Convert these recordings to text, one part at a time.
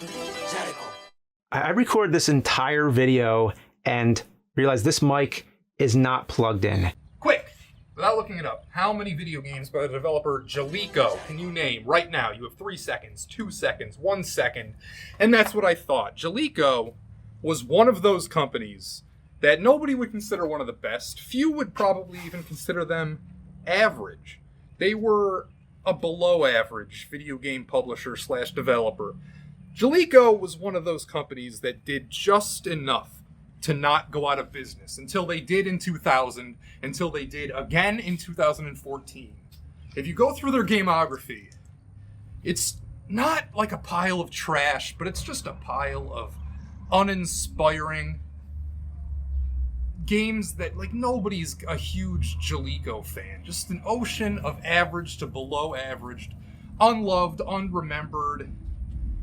Jaleco. I record this entire video and realize this mic is not plugged in. Quick, without looking it up, how many video games by the developer Jaleco can you name right now? You have 3 seconds, 2 seconds, 1 second, and that's what I thought. Jaleco was one of those companies that nobody would consider one of the best. Few would probably even consider them average. They were a below average video game publisher slash developer. Jaleco was one of those companies that did just enough to not go out of business until they did in 2000, until they did again in 2014. If you go through their gamography, it's not like a pile of trash, but it's just a pile of uninspiring games that, like, nobody's a huge Jaleco fan. Just an ocean of average to below average, unloved, unremembered.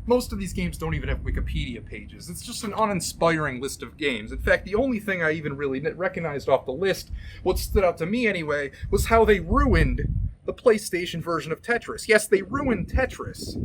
Most of these games don't even have Wikipedia pages. It's just an uninspiring list of games. In fact, the only thing I even really recognized off the list, what stood out to me anyway, was how they ruined the PlayStation version of Tetris. Yes, they ruined Tetris.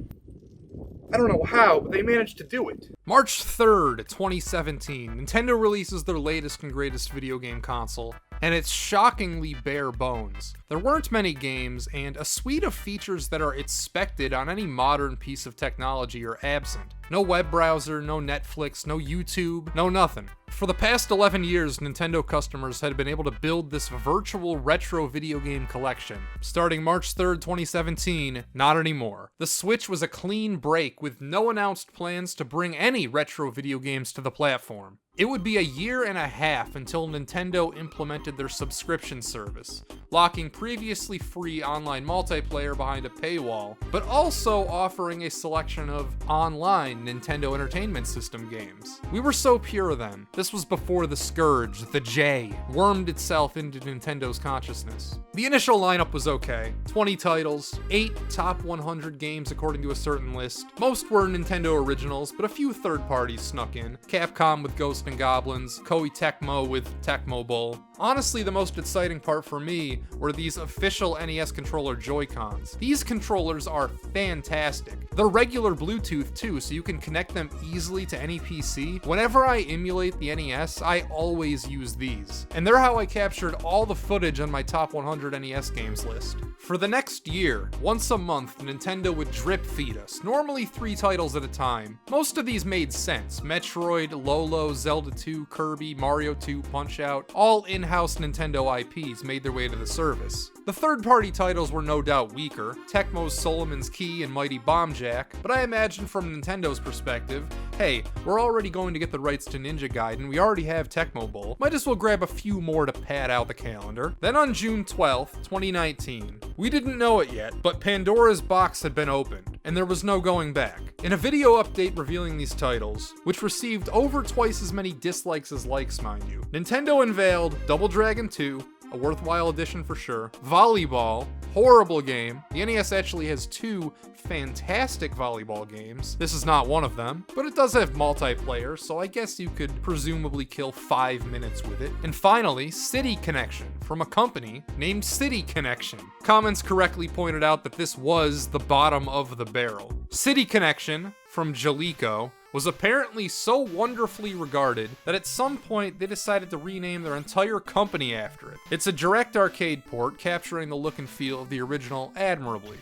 I don't know how, but they managed to do it. March 3rd, 2017, Nintendo releases their latest and greatest video game console, and it's shockingly bare bones. There weren't many games, and a suite of features that are expected on any modern piece of technology are absent. No web browser, no Netflix, no YouTube, no nothing. For the past 11 years, Nintendo customers had been able to build this virtual retro video game collection. Starting March 3rd, 2017, not anymore. The Switch was a clean break with no announced plans to bring any retro video games to the platform. It would be a year and a half until Nintendo implemented their subscription service, locking previously free online multiplayer behind a paywall, but also offering a selection of online Nintendo Entertainment System games. We were so pure then. This was before the Scourge, the J, wormed itself into Nintendo's consciousness. The initial lineup was okay. 20 titles, 8 top 100 games according to a certain list. Most were Nintendo originals, but a few third parties snuck in. Capcom with Ghosts and Goblins, Koei Tecmo with Tecmo Bowl. Honestly, the most exciting part for me were these official NES controller Joy-Cons. These controllers are fantastic. They're regular Bluetooth too, so you can connect them easily to any PC. Whenever I emulate the NES, I always use these. And they're how I captured all the footage on my top 100 NES games list. For the next year, once a month, Nintendo would drip feed us, normally 3 titles at a time. Most of these made sense. Metroid, Lolo, Zelda 2, Kirby, Mario 2, Punch-Out! All in-house Nintendo IPs made their way to the service. The third-party titles were no doubt weaker, Tecmo's Solomon's Key and Mighty Bomb Jack, but I imagine from Nintendo's perspective, hey, we're already going to get the rights to Ninja Gaiden, we already have Tecmo Bowl, might as well grab a few more to pad out the calendar. Then on June 12th, 2019, we didn't know it yet, but Pandora's box had been opened, and there was no going back. In a video update revealing these titles, which received over twice as many dislikes as likes, mind you, Nintendo unveiled Double Dragon 2, a worthwhile addition for sure, Volleyball, horrible game. The NES actually has 2 fantastic volleyball games. This is not one of them, but it does have multiplayer, so I guess you could presumably kill 5 minutes with it. And finally, City Connection, from a company named City Connection. Comments correctly pointed out that this was the bottom of the barrel. City Connection, from Jaleco, was apparently so wonderfully regarded that at some point they decided to rename their entire company after it. It's a direct arcade port capturing the look and feel of the original admirably.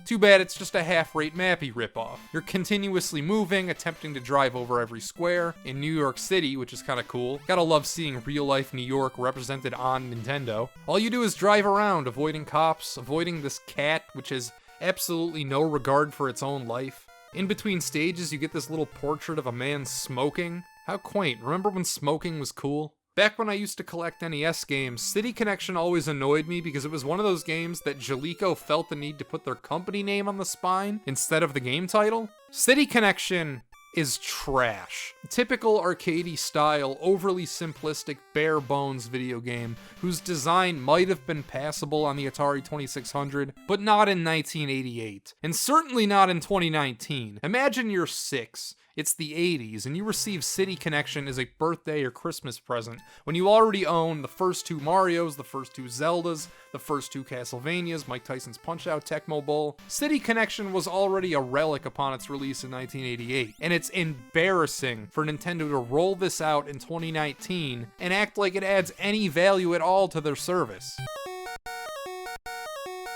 Too bad it's just a half-rate Mappy ripoff. You're continuously moving, attempting to drive over every square in New York City, which is kinda cool. Gotta love seeing real-life New York represented on Nintendo. All you do is drive around, avoiding cops, avoiding this cat, which has absolutely no regard for its own life. In between stages, you get this little portrait of a man smoking. How quaint. Remember when smoking was cool? Back when I used to collect NES games, City Connection always annoyed me because it was one of those games that Jaleco felt the need to put their company name on the spine instead of the game title. City Connection is trash. Typical arcadey style, overly simplistic, bare bones video game whose design might have been passable on the Atari 2600, but not in 1988, and certainly not in 2019. Imagine you're 6. It's the 80s, and you receive City Connection as a birthday or Christmas present when you already own the first 2 Marios, the first 2 Zeldas, the first 2 Castlevanias, Mike Tyson's Punch-Out, Tecmo Bowl. City Connection was already a relic upon its release in 1988, and it's embarrassing for Nintendo to roll this out in 2019 and act like it adds any value at all to their service.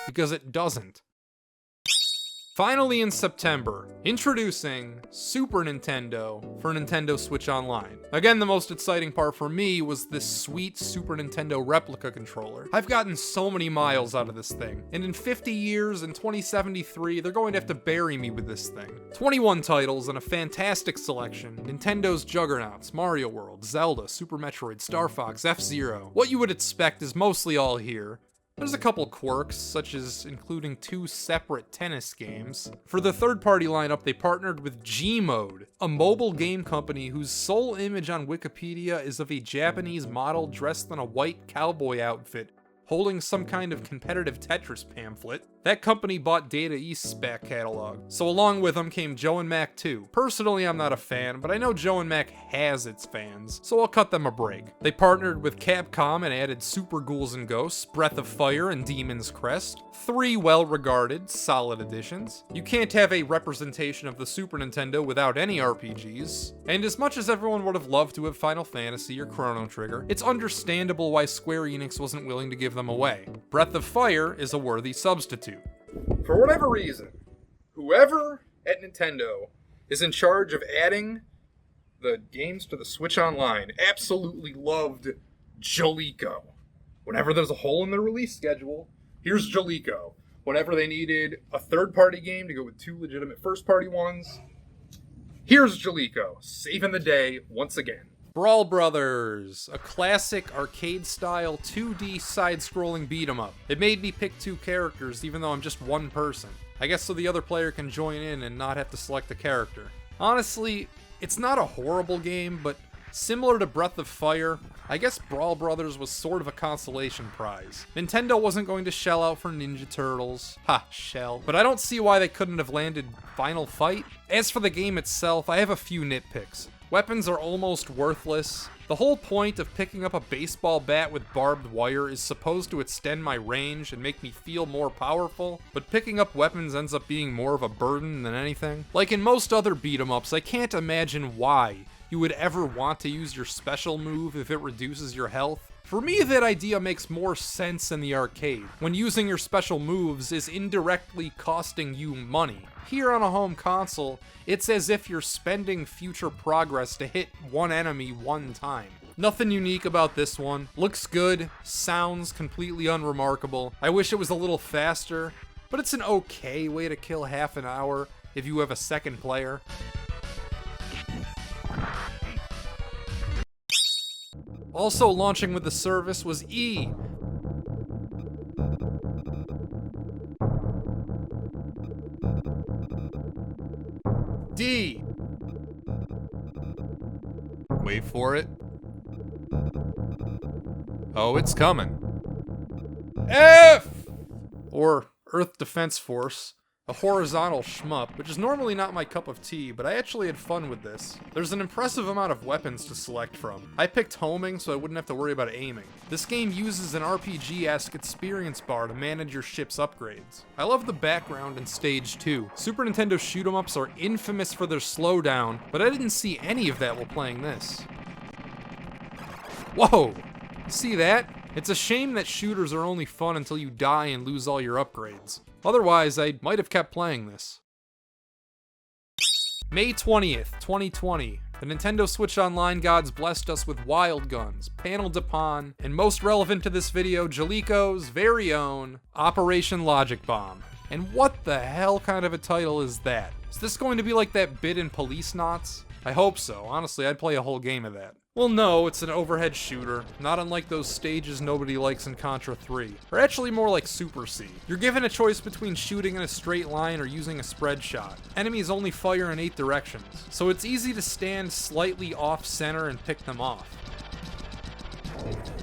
Because it doesn't. Finally in September, introducing Super Nintendo for Nintendo Switch Online. Again, the most exciting part for me was this sweet Super Nintendo replica controller. I've gotten so many miles out of this thing, and in 50 years, in 2073, they're going to have to bury me with this thing. 21 titles and a fantastic selection. Nintendo's juggernauts, Mario World, Zelda, Super Metroid, Star Fox, F-Zero. What you would expect is mostly all here. There's a couple quirks, such as including 2 separate tennis games. For the third-party lineup, they partnered with Gmode, a mobile game company whose sole image on Wikipedia is of a Japanese model dressed in a white cowboy outfit, holding some kind of competitive Tetris pamphlet. That company bought Data East's back catalog, so along with them came Joe and Mac 2. Personally, I'm not a fan, but I know Joe and Mac has its fans, so I'll cut them a break. They partnered with Capcom and added Super Ghouls and Ghosts, Breath of Fire, and Demon's Crest. 3 well-regarded, solid additions. You can't have a representation of the Super Nintendo without any RPGs. And as much as everyone would have loved to have Final Fantasy or Chrono Trigger, it's understandable why Square Enix wasn't willing to give them away. Breath of Fire is a worthy substitute. For whatever reason, whoever at Nintendo is in charge of adding the games to the Switch Online absolutely loved Jaleco. Whenever there's a hole in the release schedule, here's Jaleco. Whenever they needed a third-party game to go with 2 legitimate first-party ones, here's Jaleco, saving the day once again. Brawl Brothers, a classic arcade-style 2D side-scrolling beat-em-up. It made me pick 2 characters even though I'm just one person. I guess so the other player can join in and not have to select a character. Honestly, it's not a horrible game, but similar to Breath of Fire, I guess Brawl Brothers was sort of a consolation prize. Nintendo wasn't going to shell out for Ninja Turtles. Ha, shell. But I don't see why they couldn't have landed Final Fight. As for the game itself, I have a few nitpicks. Weapons are almost worthless. The whole point of picking up a baseball bat with barbed wire is supposed to extend my range and make me feel more powerful, but picking up weapons ends up being more of a burden than anything. Like in most other beat-em-ups, I can't imagine why you would ever want to use your special move if it reduces your health. For me, that idea makes more sense in the arcade, when using your special moves is indirectly costing you money. Here on a home console, it's as if you're spending future progress to hit one enemy one time. Nothing unique about this one. Looks good, sounds completely unremarkable. I wish it was a little faster, but it's an okay way to kill half an hour if you have a second player. Also launching with the service was E. D. Wait for it. Oh, it's coming. F! Or Earth Defense Force. A horizontal shmup, which is normally not my cup of tea, but I actually had fun with this. There's an impressive amount of weapons to select from. I picked homing so I wouldn't have to worry about aiming. This game uses an RPG-esque experience bar to manage your ship's upgrades. I love the background in Stage 2. Super Nintendo shoot-em-ups are infamous for their slowdown, but I didn't see any of that while playing this. Whoa! See that? It's a shame that shooters are only fun until you die and lose all your upgrades. Otherwise, I might have kept playing this. May 20th, 2020. The Nintendo Switch Online gods blessed us with Wild Guns, Panel Dupont, and most relevant to this video, Jaleco's very own Operation Logic Bomb. And what the hell kind of a title is that? Is this going to be like that bit in Police Knots? I hope so. Honestly, I'd play a whole game of that. Well, no, it's an overhead shooter, not unlike those stages nobody likes in Contra 3. Or actually more like Super C. You're given a choice between shooting in a straight line or using a spread shot. Enemies only fire in 8 directions, so it's easy to stand slightly off-center and pick them off.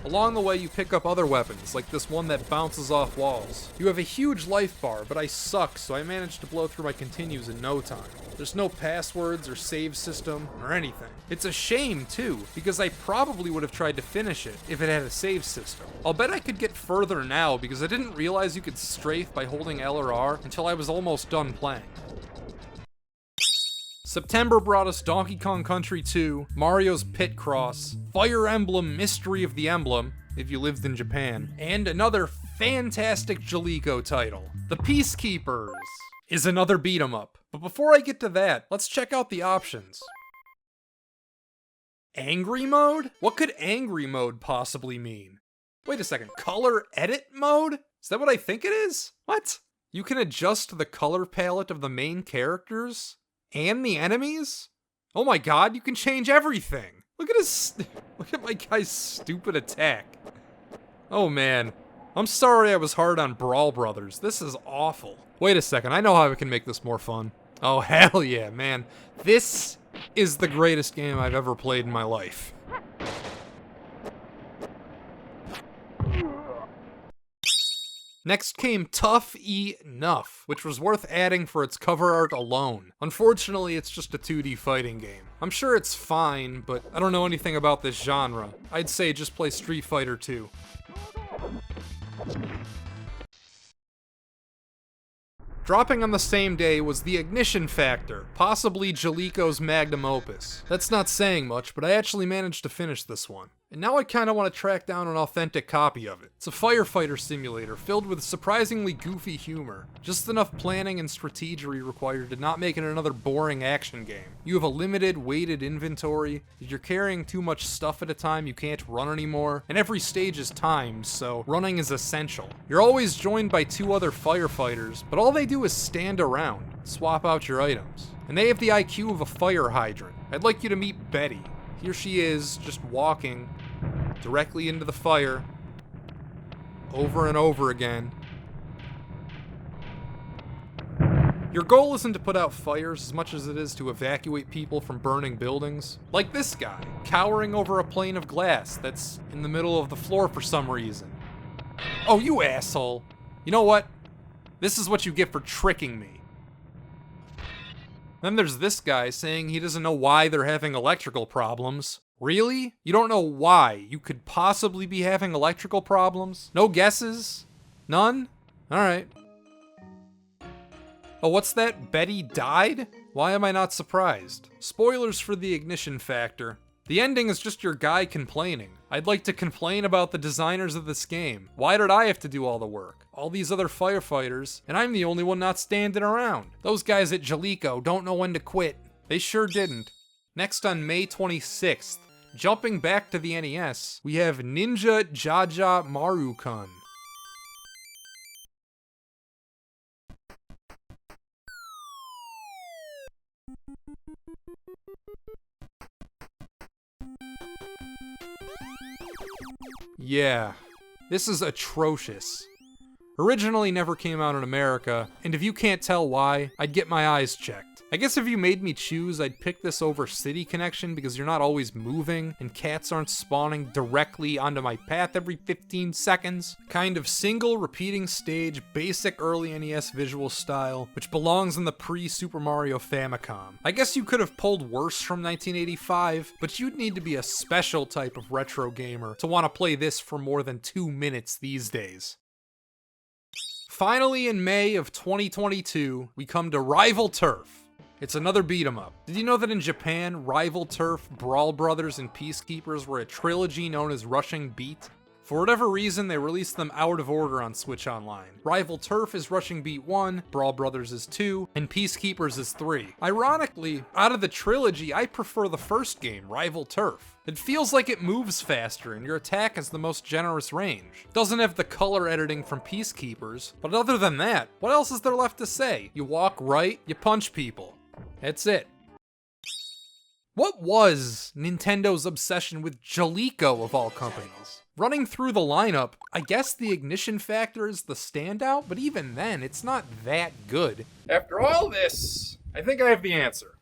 Along the way, you pick up other weapons, like this one that bounces off walls. You have a huge life bar, but I suck, so I managed to blow through my continues in no time. There's no passwords or save system or anything. It's a shame too, because I probably would have tried to finish it if it had a save system. I'll bet I could get further now because I didn't realize you could strafe by holding L or R until I was almost done playing. September brought us Donkey Kong Country 2, Mario's Pit Cross, Fire Emblem Mystery of the Emblem, if you lived in Japan, and another fantastic Jaleco title. The Peacekeepers is another beat 'em up. But before I get to that, let's check out the options. Angry mode? What could angry mode possibly mean? Wait a second, color edit mode? Is that what I think it is? What? You can adjust the color palette of the main characters? And the enemies? Oh my god, you can change everything! Look at my guy's stupid attack. Oh man. I'm sorry I was hard on Brawl Brothers. This is awful. Wait a second, I know how I can make this more fun. Oh hell yeah, man. This is the greatest game I've ever played in my life. Next came Tough Enough, which was worth adding for its cover art alone. Unfortunately, it's just a 2D fighting game. I'm sure it's fine, but I don't know anything about this genre. I'd say just play Street Fighter 2. Dropping on the same day was The Ignition Factor, possibly Jaleco's magnum opus. That's not saying much, but I actually managed to finish this one. And now I kinda want to track down an authentic copy of it. It's a firefighter simulator filled with surprisingly goofy humor. Just enough planning and strategy required to not make it another boring action game. You have a limited, weighted inventory. If you're carrying too much stuff at a time, you can't run anymore. And every stage is timed, so running is essential. You're always joined by 2 other firefighters, but all they do is stand around, swap out your items. And they have the IQ of a fire hydrant. I'd like you to meet Betty. Here she is, just walking directly into the fire, over and over again. Your goal isn't to put out fires as much as it is to evacuate people from burning buildings. Like this guy, cowering over a plane of glass that's in the middle of the floor for some reason. Oh, you asshole. You know what? This is what you get for tricking me. Then there's this guy saying he doesn't know why they're having electrical problems. Really? You don't know why you could possibly be having electrical problems? No guesses? None? Alright. Oh, what's that? Betty died? Why am I not surprised? Spoilers for The Ignition Factor. The ending is just your guy complaining. I'd like to complain about the designers of this game. Why did I have to do all the work? All these other firefighters, and I'm the only one not standing around. Those guys at Jaleco don't know when to quit. They sure didn't. Next on May 26th, jumping back to the NES, we have Ninja Jaja Maru-kun. Yeah, this is atrocious. Originally never came out in America, and if you can't tell why, I'd get my eyes checked. I guess if you made me choose, I'd pick this over City Connection because you're not always moving, and cats aren't spawning directly onto my path every 15 seconds. Kind of single repeating stage, basic early NES visual style, which belongs in the pre-Super Mario Famicom. I guess you could have pulled worse from 1985, but you'd need to be a special type of retro gamer to want to play this for more than 2 minutes these days. Finally, in May of 2022, we come to Rival Turf. It's another beat 'em up. Did you know that in Japan, Rival Turf, Brawl Brothers, and Peacekeepers were a trilogy known as Rushing Beat? For whatever reason, they released them out of order on Switch Online. Rival Turf is Rushing Beat 1, Brawl Brothers is 2, and Peacekeepers is 3. Ironically, out of the trilogy, I prefer the first game, Rival Turf. It feels like it moves faster, and your attack has the most generous range. Doesn't have the color editing from Peacekeepers, but other than that, what else is there left to say? You walk right, you punch people. That's it. What was Nintendo's obsession with Jaleco of all companies? Running through the lineup, I guess the Ignition Factor is the standout, but even then, it's not that good. After all this, I think I have the answer.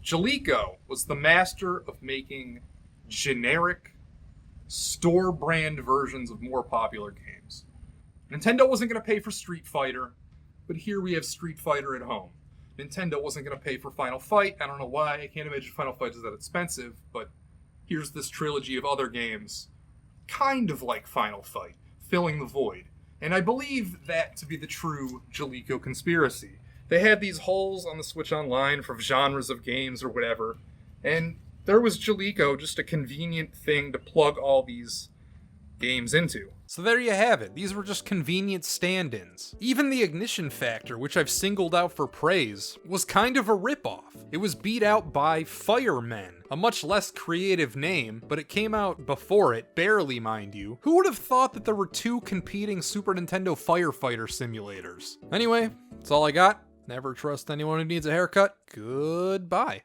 Jaleco was the master of making generic, store-brand versions of more popular games. Nintendo wasn't going to pay for Street Fighter, but here we have Street Fighter at home. Nintendo wasn't going to pay for Final Fight. I don't know why. I can't imagine Final Fight is that expensive, but here's this trilogy of other games, kind of like Final Fight, filling the void. And I believe that to be the true Jaleco Conspiracy. They had these holes on the Switch Online for genres of games or whatever, and there was Jaleco, just a convenient thing to plug all these games into. So there you have it. These were just convenient stand-ins. Even the Ignition Factor, which I've singled out for praise, was kind of a ripoff. It was beat out by Firemen, a much less creative name, but it came out before it, barely mind you. Who would have thought that there were two competing Super Nintendo firefighter simulators? Anyway, that's all I got. Never trust anyone who needs a haircut. Goodbye.